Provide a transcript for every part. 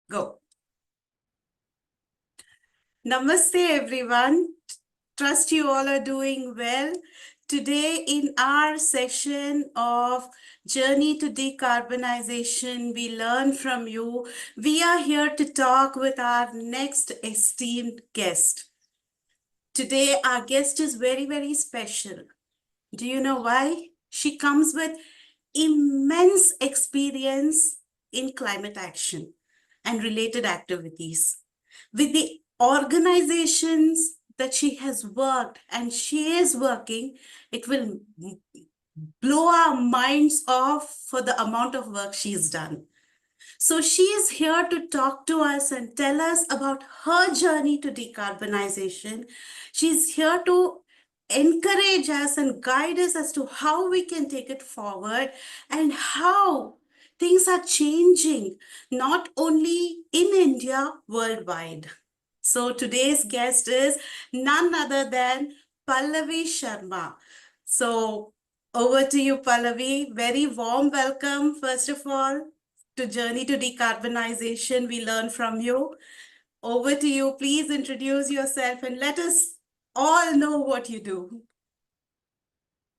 Go. Namaste, everyone. Trust you all are doing well. Today, in our session of Journey to Decarbonization, we learn from you. We are here to talk with our next esteemed guest. Today, our guest is very, very special. Do you know why? She comes with immense experience in climate action and related activities. With the organizations that she has worked and she is working, it will blow our minds off for the amount of work she's done. So she is here to talk to us and tell us about her journey to decarbonization. She's here to encourage us and guide us as to how we can take it forward and how things are changing, not only in India, worldwide. So today's guest is none other than Pallavi Sharma. So over to you, Pallavi. Very warm welcome, first of all, to Journey to Decarbonization. We learn from you. Over to you. Please introduce yourself and let us all know what you do.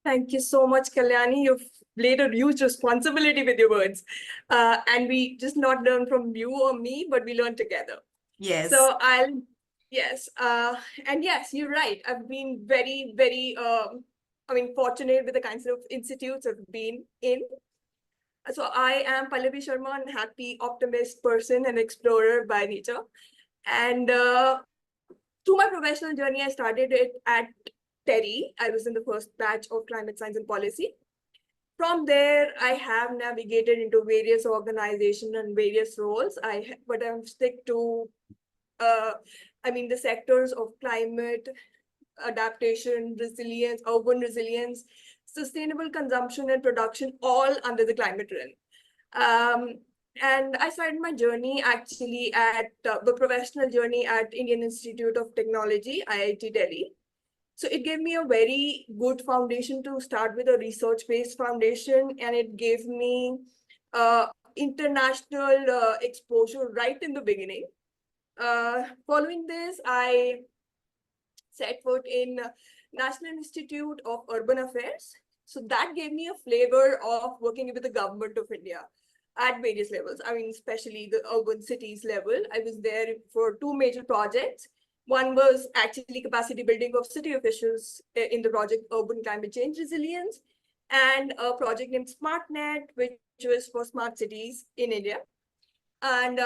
Thank you so much, Kalyani. You've laid a huge responsibility with your words. And we just not learn from you or me, but we learn together. Yes. So yes. And yes, you're right. I've been very, very, fortunate with the kinds of institutes I've been in. So I am Pallavi Sharma, a happy, optimist person and explorer by nature. And through my professional journey, I started it at TERI. I was in the first batch of climate science and policy. From there, I have navigated into various organizations and various roles. But I'm stick to, the sectors of climate, adaptation, resilience, urban resilience, sustainable consumption and production, all under the climate realm. And I started my journey actually at the professional journey at Indian Institute of Technology, IIT Delhi. So it gave me a very good foundation to start with, a research-based foundation, and it gave me international exposure right in the beginning. Following this, I set foot in National Institute of Urban Affairs. So that gave me a flavor of working with the government of India at various levels. Especially the urban cities level. I was there for two major projects. One was actually capacity building of city officials in the project Urban Climate Change Resilience, and a project named SmartNet, which was for smart cities in India. And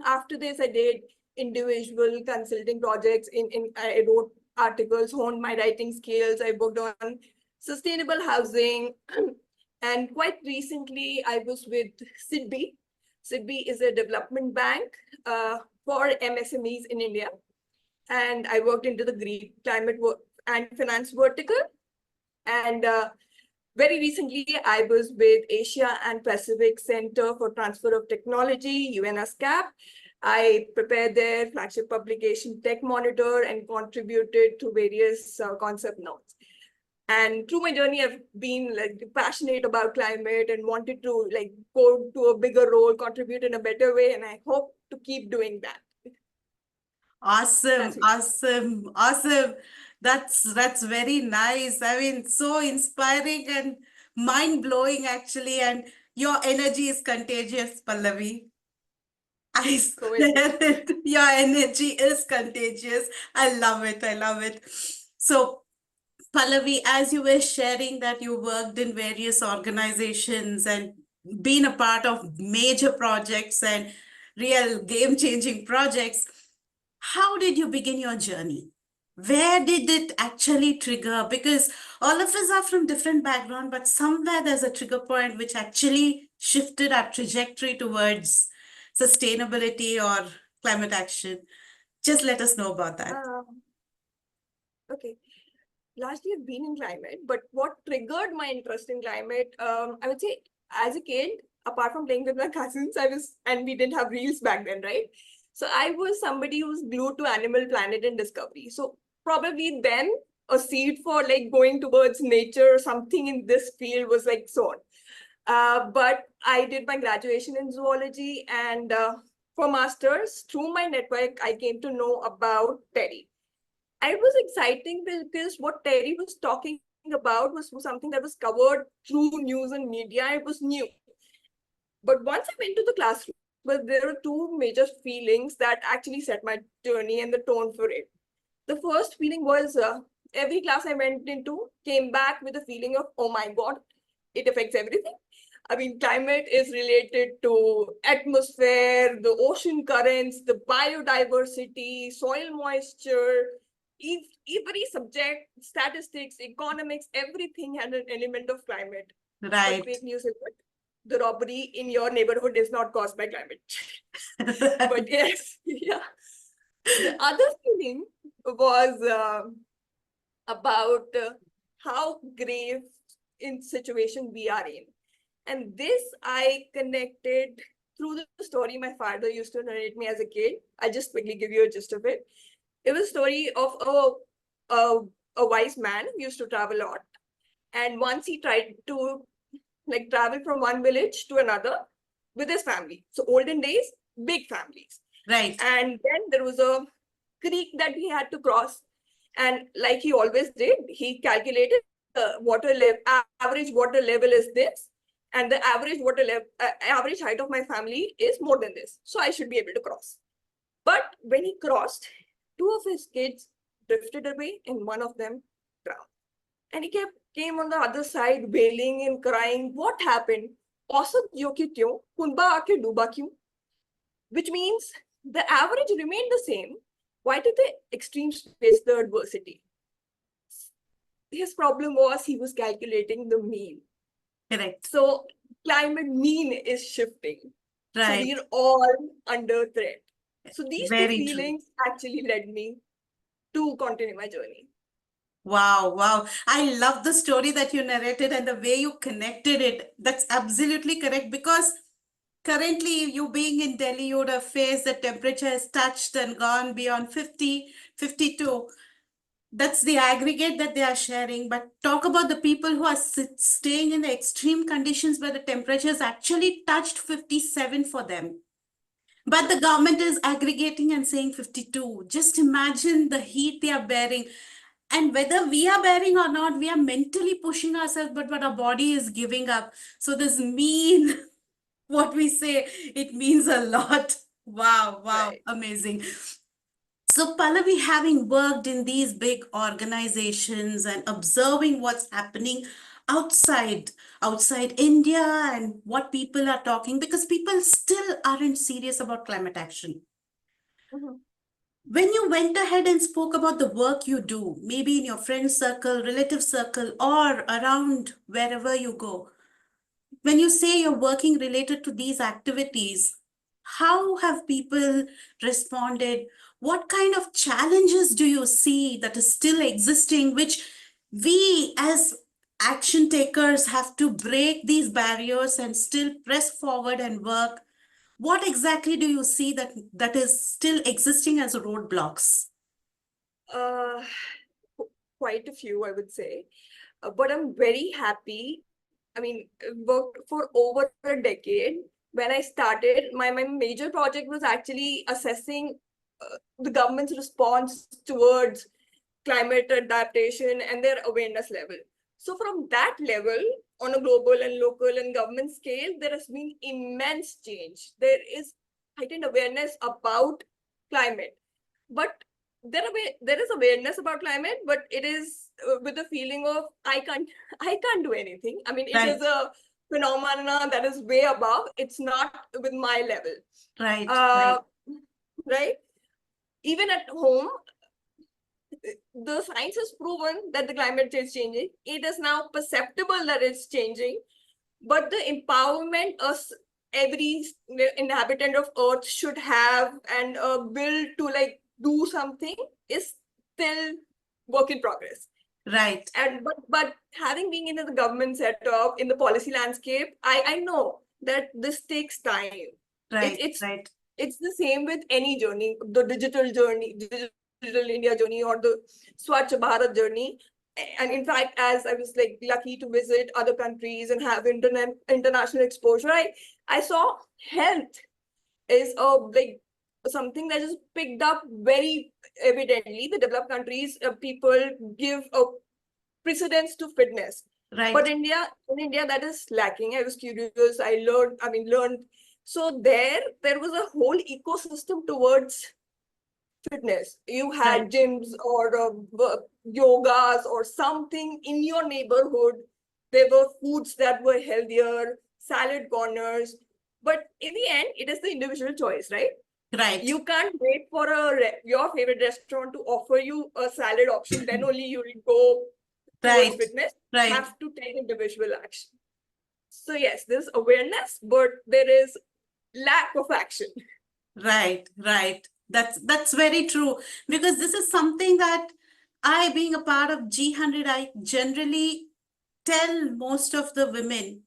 after this, I did individual consulting projects. I wrote articles, honed my writing skills. I worked on sustainable housing. And quite recently, I was with SIDBI. SIDBI is a development bank for MSMEs in India. And I worked into the green climate and finance vertical. And very recently, I was with Asia and Pacific Center for Transfer of Technology, UNESCAP. I prepared their flagship publication, Tech Monitor, and contributed to various concept notes. And through my journey, I've been passionate about climate and wanted to go to a bigger role, contribute in a better way, and I hope to keep doing that. Awesome. That's very nice. So inspiring and mind-blowing, actually. And your energy is contagious, Pallavi. I swear it. Your energy is contagious. I love it. So, Pallavi, as you were sharing that you worked in various organizations and been a part of major projects and real game-changing projects, how did you begin your journey? Where did it actually trigger? Because all of us are from different backgrounds, but somewhere there's a trigger point which actually shifted our trajectory towards sustainability or climate action. Just let us know about that. Okay. Largely I've been in climate, but what triggered my interest in climate, I would say as a kid, apart from playing with my cousins, and we didn't have reels back then, right? So I was somebody who was glued to Animal Planet and Discovery. So probably then a seed for going towards nature or something in this field was sown. But I did my graduation in zoology, and for masters, through my network, I came to know about Terry. And it was exciting because what Terry was talking about was something that was covered through news and media. It was new. But once I went to the classroom, well, there were two major feelings that actually set my journey and the tone for it. The first feeling was every class I went into came back with a feeling of, oh my God, it affects everything. I mean, climate is related to atmosphere, the ocean currents, the biodiversity, soil moisture, every subject, statistics, economics, everything had an element of climate. But Right. fake news is what? The robbery in your neighborhood is not caused by climate. But yes, yeah. The other feeling was about how grave in situation we are in. And this I connected through the story my father used to narrate me as a kid. I just quickly give you a gist of it. It was a story of a wise man who used to travel a lot. And once he tried to like travel from one village to another with his family. So olden days, big families. Right. And then there was a creek that he had to cross. And like he always did, he calculated the water level, average water level is this. And the average water level, average height of my family is more than this. So I should be able to cross. But when he crossed, two of his kids drifted away and one of them drowned. And he came on the other side wailing and crying, what happened? औसत जो कि त्यों, कुनबा आके डूबा क्यों? Which means the average remained the same. Why did the extremes face the adversity? His problem was he was calculating the mean. Correct. So climate mean is shifting. So Right. we're all under threat. So these two Very true. feelings actually led me to continue my journey. Wow, wow. I love the story that you narrated and the way you connected it. That's absolutely correct because currently you being in Delhi, you would have faced the temperature has touched and gone beyond 50, 52. That's the aggregate that they are sharing. But talk about the people who are staying in the extreme conditions where the temperature has actually touched 57 for them. But the government is aggregating and saying 52. Just imagine the heat they are bearing. And whether we are bearing or not, we are mentally pushing ourselves, but our body is giving up. So this mean, what we say, it means a lot. Wow, wow, Right. amazing. So Pallavi, having worked in these big organizations and observing what's happening outside India and what people are talking, because people still aren't serious about climate action. Mhm. When you went ahead and spoke about the work you do, maybe in your friend circle, relative circle, or around wherever you go, when you say you're working related to these activities, how have people responded? What kind of challenges do you see that is still existing, which we as action takers have to break these barriers and still press forward and work? What exactly do you see that is still existing as roadblocks? Uh, quite a few, I would say. But I'm very happy. I mean, worked for over a decade. When I started, my major project was actually assessing the government's response towards climate adaptation and their awareness level. So from that level, on a global and local and government scale, there has been immense change. There is heightened awareness about climate. But there is awareness about climate, but it is with a feeling of I can't do anything. I mean, it Right, is a phenomena that is way above. It's not with my level. right, Uh, right, right? Even at home, the science has proven that the climate is changing. It is now perceptible that it's changing, but the empowerment us every inhabitant of Earth should have and a will to like do something is still work in progress. right, And but having been in the government setup in the policy landscape, I know that this takes time. It, right, it's right. it's the same with any journey, the digital journey, digital India journey, or the Swachh Bharat journey. And in fact, as I was like lucky to visit other countries and have international exposure, I saw health is like something that is picked up very evidently. The developed countries, people give a precedence to fitness. But Right. in India, that is lacking. I was curious. Learned. So there was a whole ecosystem towards fitness. You Right. had gyms or yogas or something in your neighborhood. There were foods that were healthier, salad corners. But in the end, it is the individual choice, right? Right. You can't wait for your favorite restaurant to offer you a salad option. Then only you will go towards Right. fitness. You Right. have to take individual action. So yes, there's awareness, but there is lack of action. Right, right. That's very true, because this is something that I, being a part of G100, I generally tell most of the women.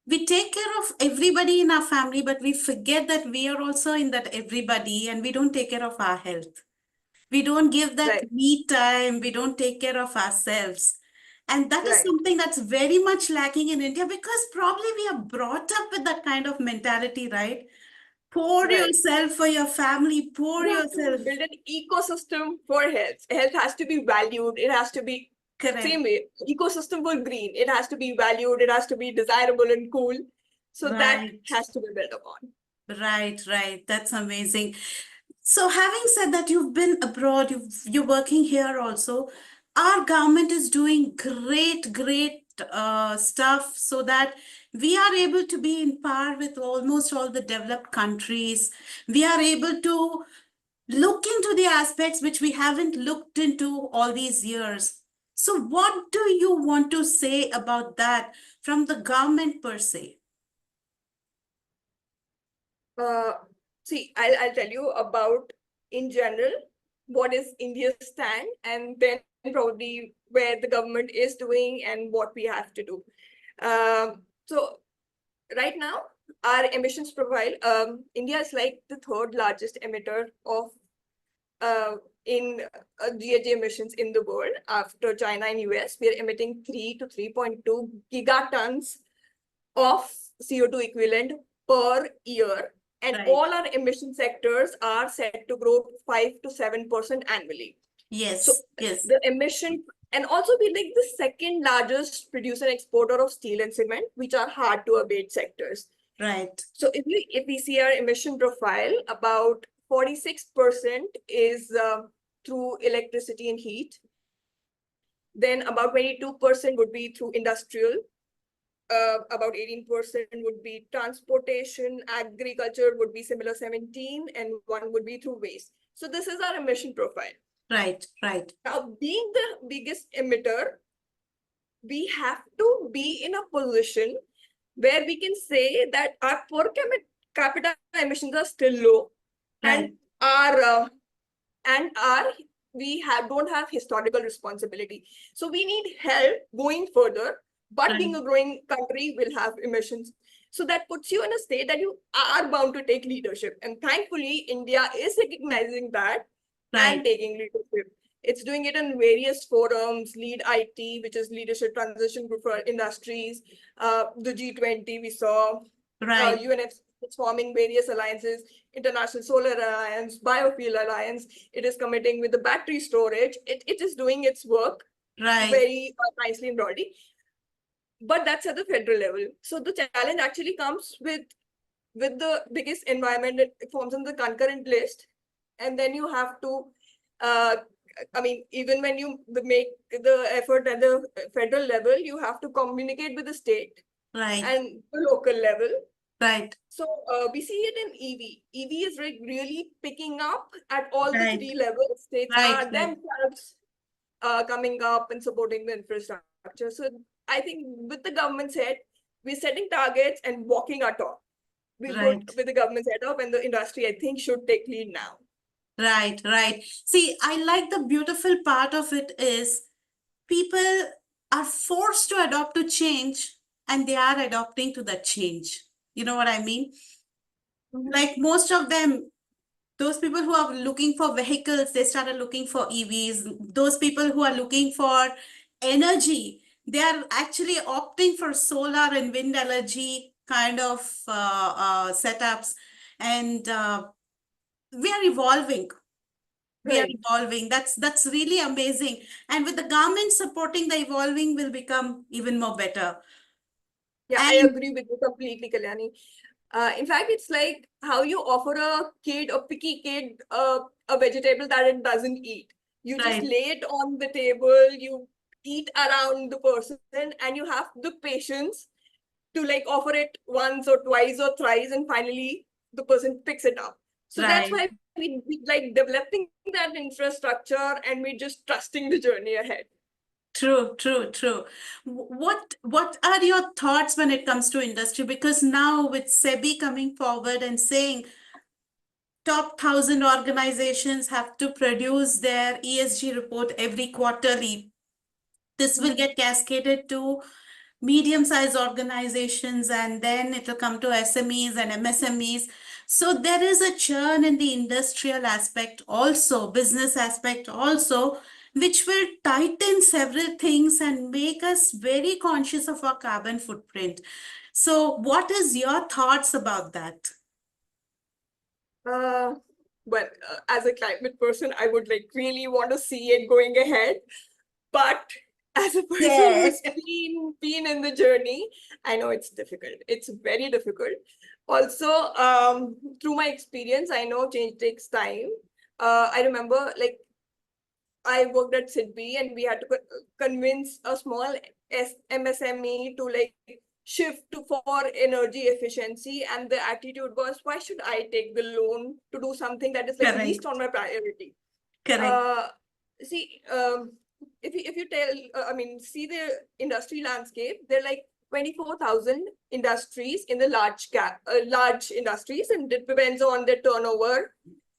We take care of everybody in our family, but we forget that we are also in that everybody, and we don't take care of our health. We don't give that Right, me time. We don't take care of ourselves. And that is right, something that's very much lacking in India, because probably we are brought up with that kind of mentality, right? Pour right. yourself for your family, pour You have to yourself. build an ecosystem for health. Health has to be valued. It has to be Correct. same way. Ecosystem for green. It has to be valued. It has to be desirable and cool. So that Right, has to be built upon. right, right. That's amazing. So having said that, you've been abroad, you're working here also. Our government is doing great, great stuff so that we are able to be in par with almost all the developed countries. We are able to look into the aspects which we haven't looked into all these years. So what do you want to say about that from the government per se? Uh, See, I'll tell you about in general what is India's stand, and then probably where the government is doing and what we have to do. So right now, our emissions profile, India is like the third largest emitter of uh, in GHG emissions in the world after China and US. We are emitting 3 to 3.2 gigatons of CO2 equivalent per year. And Right. all our emission sectors are set to grow 5 to 7% annually. So Yes, yes, the emission, and also we like the second largest producer and exporter of steel and cement, which are hard to abate sectors. right, So if we see our emission profile, about 46% is through electricity and heat. Then about 22% would be through industrial. About 18% would be transportation, agriculture would be similar 17, and one would be through waste. So this is our emission profile. right, right, Now, being the biggest emitter, we have to be in a position where we can say that our per capita emissions are still low, right, and our and our we don't have historical responsibility. So we need help going further. But being right, a growing country will have emissions. So that puts you in a state that you are bound to take leadership. And thankfully, India is recognizing that and right, taking leadership. It's doing it in various forums, Lead IT, which is Leadership Transition Group for Industries, the G20 we saw, right, UNESCAP is forming various alliances, International Solar Alliance, Biofuel Alliance. It is committing with the battery storage. It is doing its work right, very nicely and broadly. But that's at the federal level. So the challenge actually comes with the biggest environment. It forms in the concurrent list, and then you have to uh, even when you make the effort at the federal level, you have to communicate with the state right, and the local level. right, So we see it in EV. EV is really picking up at all the right, three levels. States right, are right, themselves coming up and supporting the infrastructure. So I think with the government's head, we're setting targets and walking our talk. We're good right, with the government's head up, and the industry, I think, should take lead now. right, right. See, I like the beautiful part of it is people are forced to adopt to change, and they are adopting to that change. You know what I mean? Like most of them, those people who are looking for vehicles, they started looking for EVs. Those people who are looking for energy, they are actually opting for solar and wind energy kind of setups. and we are evolving. We are Right. evolving. That's really amazing. And with the government supporting, the evolving will become even more better. Yeah, I And agree with you completely, Kalyani. In fact, it's like how you offer a picky kid, a vegetable that it doesn't eat. You just right, lay it on the table, you eat around the person, and you have the patience to like offer it once or twice or thrice, and finally the person picks it up. So that's right. why we like developing that infrastructure, and we're just trusting the journey ahead. True, true, true. What are your thoughts when it comes to industry? Because now with SEBI coming forward and saying top 1,000 organizations have to produce their ESG report every quarterly. This will Mhm. get cascaded to medium-sized organizations, and then it'll come to SMEs and MSMEs. So there is a churn in the industrial aspect also, business aspect also, which will tighten several things and make us very conscious of our carbon footprint. So what is your thoughts about that? Uh, well, as a climate person, I would like really want to see it going ahead. But as a person Yeah. who's been in the journey, I know it's difficult. It's very difficult. Also, through my experience, I know change takes time. I remember like I worked at SIDBI and we had to convince a small MSME to like shift to for energy efficiency, and the attitude was, why should I take the loan to do something that is like least on Correct. my priority? Correct. uh, See, if you tell, I mean, see the industry landscape, there are like 24,000 industries in the large industries, and it depends on their turnover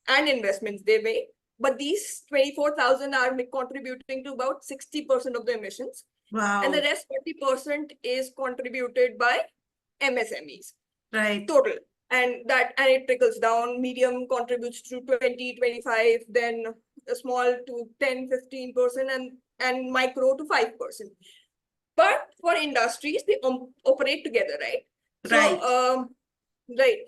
and investments they make. But these 24,000 are contributing to about 60% of the emissions, and the Wow. rest 40% is contributed by MSMEs Right. total. And it trickles down. Medium contributes to 20-25, then a small to 10-15%, and micro to 5%. But for industries, they operate together, right? So Right. right.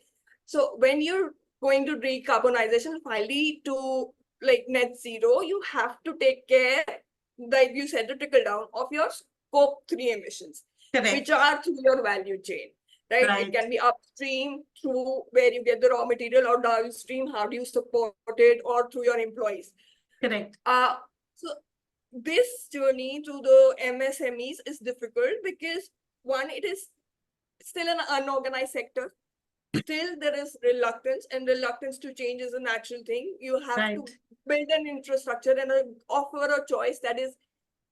So when you're going to decarbonization finally to like net zero, you have to take care, like you said, the trickle down of your scope 3 emissions, which Correct. are through your value chain, right? It Right. can be upstream through where you get the raw material, or downstream, how do you support it, or through your employees. Correct. So this journey to the MSMEs is difficult because one, it is still an unorganized sector. Still, there is reluctance, and reluctance to change is a natural thing. You have to Right. build an infrastructure and offer a choice that is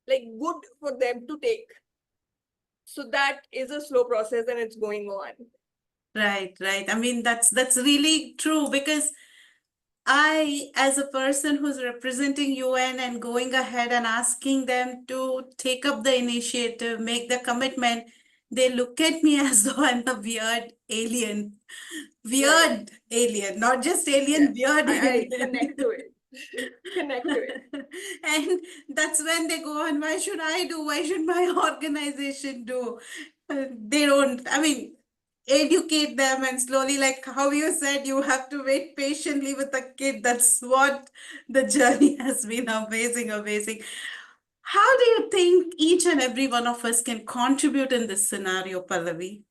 like good for them to take. So that is a slow process, and it's going on. Right. Right. I mean, that's really true because I, as a person who's representing UN and going ahead and asking them to take up the initiative, make the commitment, they look at me as though I'm a weird alien. Right. Weird alien, not just alien, Yes. weird I alien. connect to it. Connect to it. And that's when they go on, why should I do? Why should my organization do? They don't, I mean, educate them and slowly, like how you said, you have to wait patiently with the kid. That's what the journey has been. Amazing, amazing. How do you think each and every one of us can contribute in this scenario, Pallavi?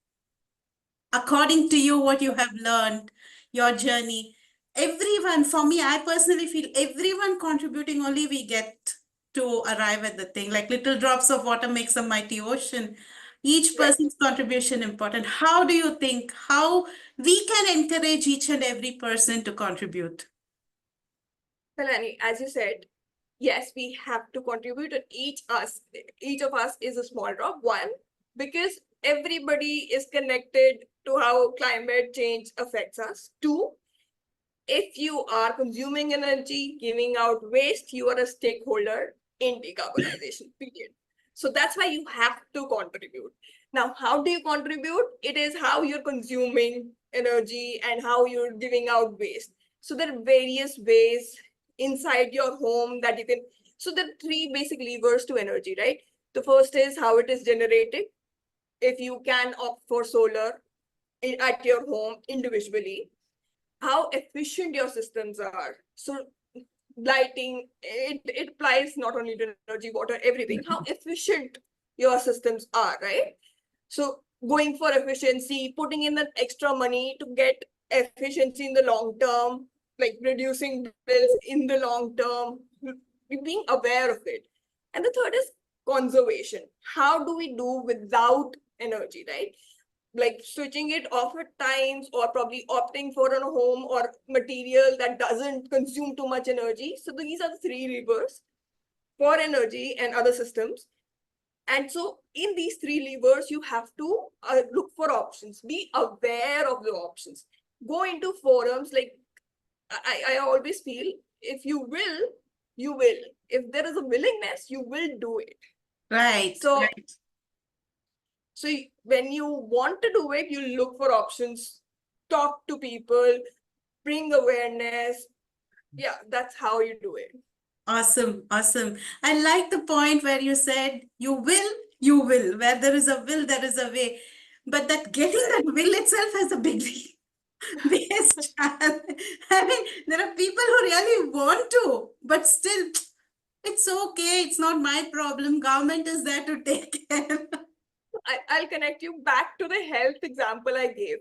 According to you, what you have learned, your journey, everyone, for me, I personally feel everyone contributing, only we get to arrive at the thing. Like little drops of water makes a mighty ocean. Each Right. person's contribution important. How do you think how we can encourage each and every person to contribute? Kalani, as you said, yes, we have to contribute, and each of us is a small drop. One, because everybody is connected to how climate change affects us. Two, if you are consuming energy, giving out waste, you are a stakeholder in decarbonization, period. So that's why you have to contribute. Now, how do you contribute? It is how you're consuming energy and how you're giving out waste. So there are various ways inside your home that you can. So there are three basic levers to energy, right? The first is how it is generated. If you can opt for solar at your home individually, how efficient your systems are. So lighting, it applies not only to energy, water, everything, how efficient your systems are, right? So going for efficiency, putting in the extra money to get efficiency in the long term, like reducing bills in the long term, being aware of it. And the third is conservation. How do we do without energy, right? Like switching it off at times, or probably opting for a home or material that doesn't consume too much energy. So these are the three levers for energy and other systems. And so in these three levers, you have to look for options, be aware of the options, go into forums. Like I always feel, if you will, you will. If there is a willingness, you will do it. Right. So, Right. so when you want to do it, you look for options, talk to people, bring awareness. Yeah, that's how you do it. Awesome. Awesome. I like the point where you said, you will. Where there is a will, there is a way. But that getting Right. that will itself has a big biggest challenge. I mean, there are people who really want to, but still, it's okay. It's not my problem. Government is there to take care. I'll connect you back to the health example I gave.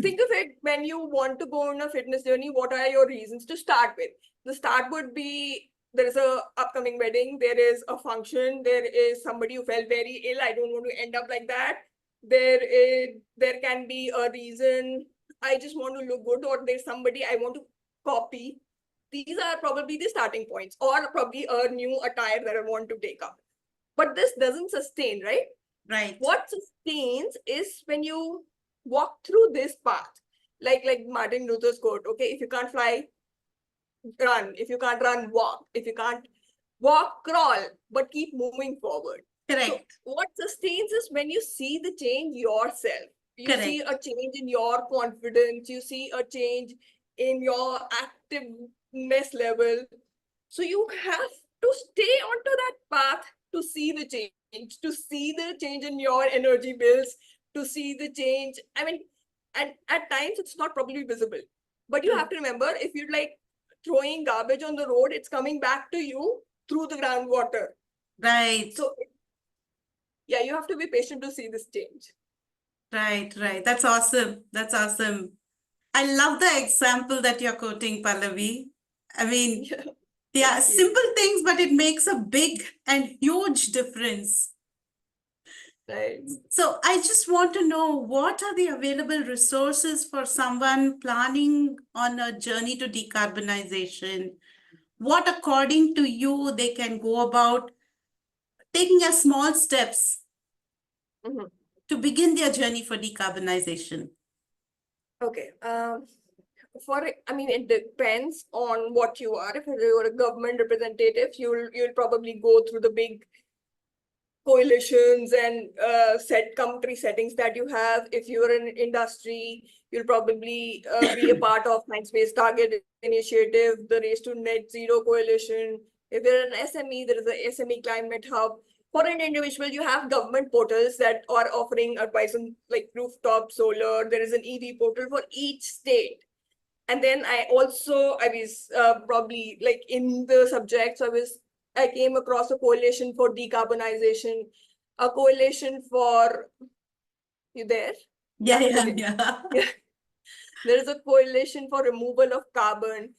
Think of it, when you want to go on a fitness journey, what are your reasons to start with? The start would be, there is a upcoming wedding, there is a function, there is somebody who felt very ill, I don't want to end up like that. There can be a reason, I just want to look good, or there's somebody I want to copy. These are probably the starting points, or probably a new attire that I want to take up. But this doesn't sustain, right? Right. What sustains is when you walk through this path, like Martin Luther's quote, okay, if you can't fly, run. If you can't run, walk. If you can't walk, crawl, but keep moving forward. So Correct. what sustains is when you see the change yourself. You see Correct. a change in your confidence, you see a change in your activeness level. So you have to stay onto that path to see the change, to see the change in your energy bills, to see the change. I mean, and at times it's not probably visible. But you True. have to remember, if you're like throwing garbage on the road, it's coming back to you through the groundwater. Right. So yeah, you have to be patient to see this change. Right. Right. That's awesome. That's awesome. I love the example that you're quoting, Pallavi. I mean, Yeah, they are thank you. simple things, but it makes a big and huge difference. Right. So I just want to know, what are the available resources for someone planning on a journey to decarbonization? What, according to you, they can go about taking a small steps Mhm. to begin their journey for decarbonization? Okay. I mean, it depends on what you are. If you're a government representative, you'll probably go through the big coalitions and set country settings that you have. If you're in industry, you'll probably be a part of Science-Based Target Initiative, the Race to Net Zero Coalition. If you're an SME, there is a SME Climate Hub. For an individual, you have government portals that are offering advice on like rooftop solar. There is an EV portal for each state. And then I was probably like in the subject, so I came across a coalition for decarbonization, a coalition for, you there? Yeah, Yeah, yeah, okay. yeah. Yeah, there is a coalition for removal of carbon.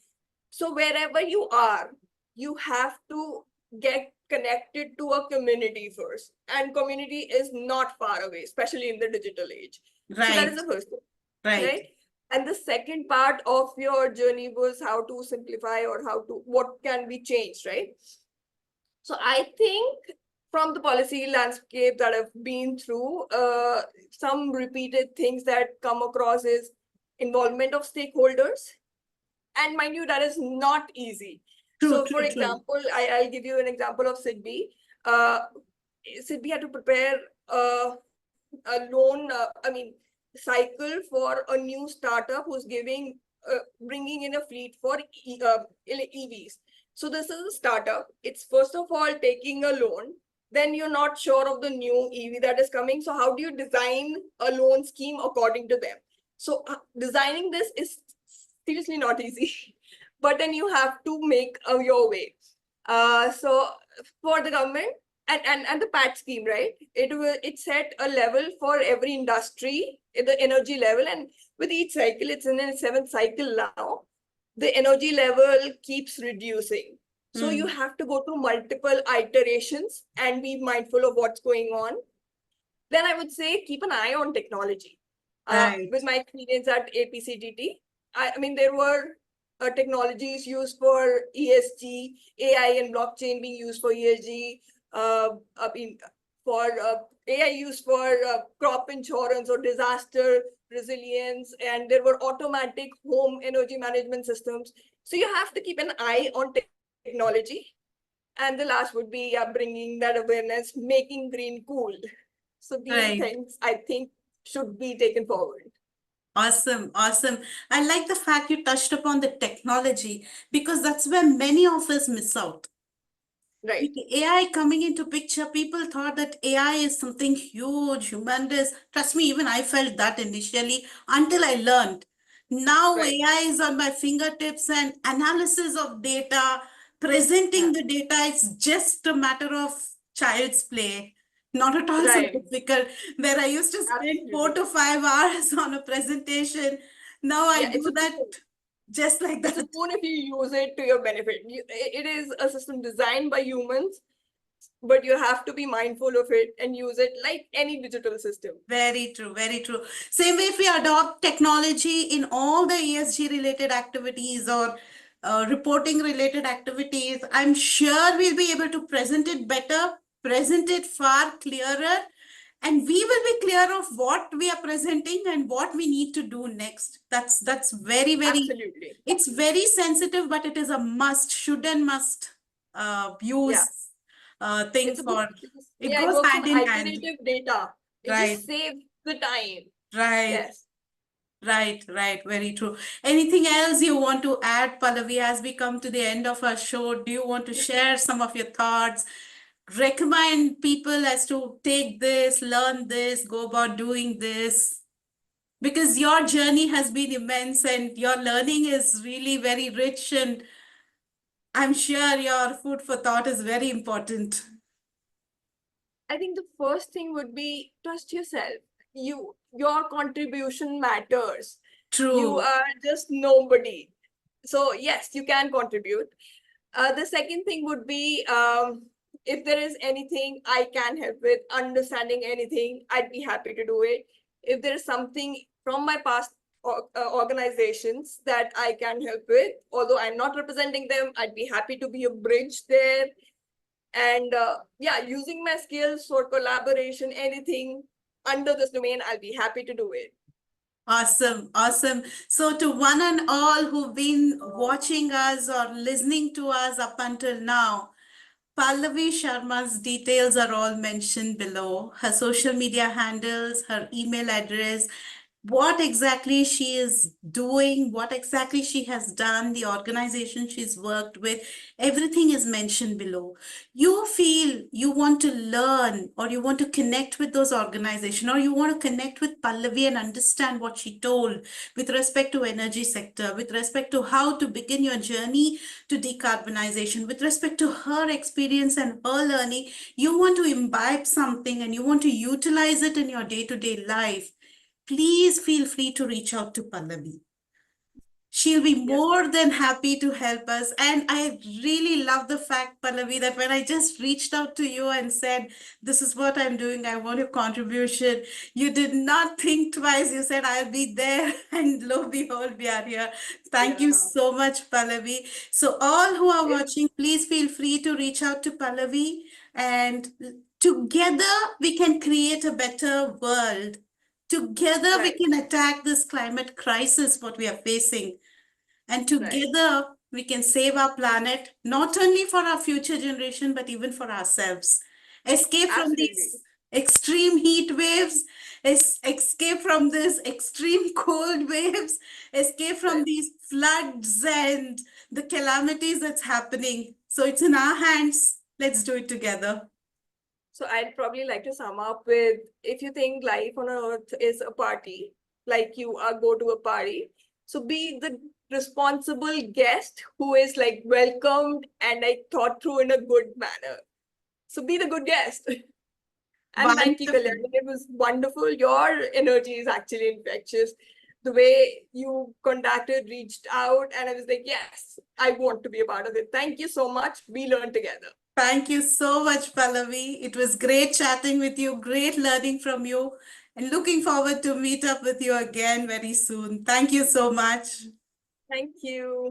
So wherever you are, you have to get connected to a community first. And community is not far away, especially in the digital age. So that is Right, the first thing, right. right? And the second part of your journey was how to simplify, or what can be changed, right? So I think from the policy landscape that I've been through, some repeated things that come across is involvement of stakeholders. And mind you, that is not easy. True, So for true, true. example, I'll give you an example of SIDBI. Uh, SIDBI had to prepare a loan, cycle for a new startup who's bringing in a fleet for EVs. So this is a startup. It's first of all taking a loan. Then you're not sure of the new EV that is coming. So how do you design a loan scheme according to them? So designing this is seriously not easy. But then you have to make your way. So for the government and the PAT scheme, right? It set a level for every industry, the energy level, and with each cycle, it's in its seventh cycle now. The energy level keeps reducing. So you Mm, have to go through multiple iterations and be mindful of what's going on. Then I would say keep an eye on technology. right. With my experience at APCTT, I mean, there were technologies used for ESG, AI and blockchain being used for ESG, I mean, for AI used for crop insurance or disaster resilience, and there were automatic home energy management systems. So you have to keep an eye on technology. And the last would be bringing that awareness, making green cool. So these Right. things I think should be taken forward. Awesome, awesome. I like the fact you touched upon the technology because that's where many of us miss out. Right, With AI coming into picture, people thought that AI is something huge, humongous. Trust me, even I felt that initially until I learned. Now right. AI is on my fingertips and analysis of data, Yeah, presenting the data, it's just a matter of child's play. Not at all so right. difficult. Where I used to spend Absolutely. 4 to 5 hours on a presentation, now I Yeah, it's do a that tool. just like It's a that. tool if you use it to your benefit. It is a system designed by humans, but you have to be mindful of it and use it like any digital system. Very true, very true. Same way if we adopt technology in all the ESG related activities or reporting related activities, I'm sure we'll be able to present it better, present it far clearer, and we will be clear of what we are presenting and what we need to do next. That's very, very, Absolutely. it's very sensitive, but it is a must, should and must Yeah. use thing It's a good for, because it AI goes works on hand in hand. iterative data. It Right. just saves the time. Right, Yes. right, right. Very true. Anything else you want to add, Pallavi, as we come to the end of our show? Do you want to share some of your thoughts? Recommend people as to take this, learn this, go about doing this? Because your journey has been immense and your learning is really very rich, and I'm sure your food for thought is very important. I think the first thing would be trust yourself. Your contribution matters. You True. are just nobody. So yes, you can contribute. The second thing would be if there is anything I can help with, understanding anything, I'd be happy to do it. If there is something from my past organizations that I can help with, although I'm not representing them, I'd be happy to be a bridge there. And yeah, using my skills for collaboration, anything under this domain, I'll be happy to do it. Awesome, awesome. So, to one and all who've been watching us or listening to us up until now, Pallavi Sharma's details are all mentioned below. Her social media handles, her email address, what exactly she is doing, what exactly she has done, the organization she's worked with, everything is mentioned below. You feel you want to learn or you want to connect with those organizations or you want to connect with Pallavi and understand what she told with respect to energy sector, with respect to how to begin your journey to decarbonization, with respect to her experience and her learning, you want to imbibe something and you want to utilize it in your day-to-day life, please feel free to reach out to Pallavi. She'll be Yes, more than happy to help us. And I really love the fact, Pallavi, that when I just reached out to you and said, this is what I'm doing, I want your contribution, you did not think twice. You said, I'll be there. And lo and behold, we are here. Thank you yeah. so much, Pallavi. So, all who are It, watching, please feel free to reach out to Pallavi. And together, we can create a better world. Together, we right, can attack this climate crisis, what we are facing. And right. together, we can save our planet, not only for our future generation, but even for ourselves. Escape from Absolutely. these extreme heat waves, escape from these extreme cold waves, escape from Right. these floods and the calamities that's happening. So it's in our hands. Let's do it together. So I'd probably like to sum up with if you think life on Earth is a party, like you are go to a party, so be the responsible guest who is like welcomed and like thought through in a good manner. So be the good guest. And thank you, Wonderful. Kalyani. It was wonderful. Your energy is actually infectious. The way you conducted, reached out, and I was like, yes, I want to be a part of it. Thank you so much. We learn together. Thank you so much, Pallavi. It was great chatting with you, great learning from you, and looking forward to meet up with you again very soon. Thank you so much. Thank you.